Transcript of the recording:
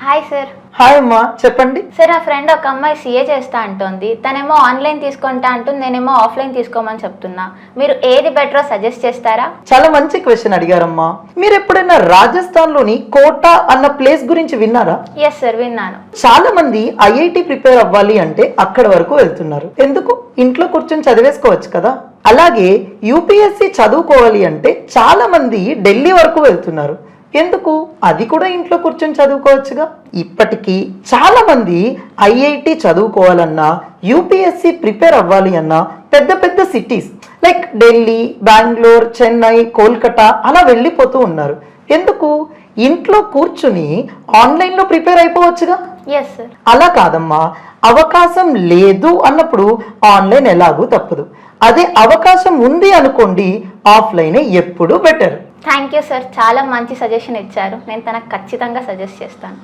Hi sir. Hi అమ్మా, చెప్పండి. Sir, నా ఫ్రెండ్ ఒక అమ్మాయి సీఏ చేస్తా అంటుంది. తనేమో ఆన్లైన్ తీసుకుంటా అంటుంది, నేనేమో ఆఫ్లైన్ తీసుకోమని చెప్తున్నా. మీరు ఏది బెటరో సజెస్ట్ చేస్తారా? చాలా మంచి క్వశ్చన్ అడిగారమ్మా. మీరు ఎప్పుడైనా రాజస్థాన్ లోని కోటా అన్న ప్లేస్ గురించి విన్నారా? ఎస్ సార్, విన్నాను. చాలా మంది ఐఐటి ప్రిపేర్ అవ్వాలి అంటే అక్కడ వరకు వెళ్తున్నారు. ఎందుకు? ఇంట్లో కూర్చొని చదివేసుకోవచ్చు కదా. అలాగే యూపీఎస్సి చదువుకోవాలి అంటే చాలా మంది ఢిల్లీ వరకు వెళ్తున్నారు. ఎందుకు? అది కూడా ఇంట్లో కూర్చొని చదువుకోవచ్చుగా. ఇప్పటికీ చాలా మంది ఐఐటి చదువుకోవాలన్నా, యూపీఎస్సి ప్రిపేర్ అవ్వాలి అన్నా పెద్ద పెద్ద సిటీస్ లైక్ ఢిల్లీ, బెంగళూరు, చెన్నై, కోల్కతా అలా వెళ్ళిపోతూ ఉన్నారు. ఎందుకు? ఇంట్లో కూర్చుని ఆన్లైన్లో ప్రిపేర్ అయిపోవచ్చుగా. Yes sir. అలా కాదమ్మా, అవకాశం లేదు అన్నప్పుడు ఆన్లైన్ ఎలాగూ తప్పదు. అదే అవకాశం ఉంది అనుకోండి, ఆఫ్లైనే ఎప్పుడూ బెటర్. థ్యాంక్ యూ సార్, చాలా మంచి సజెషన్ ఇచ్చారు. నేను తనకు ఖచ్చితంగా సజెస్ట్ చేస్తాను.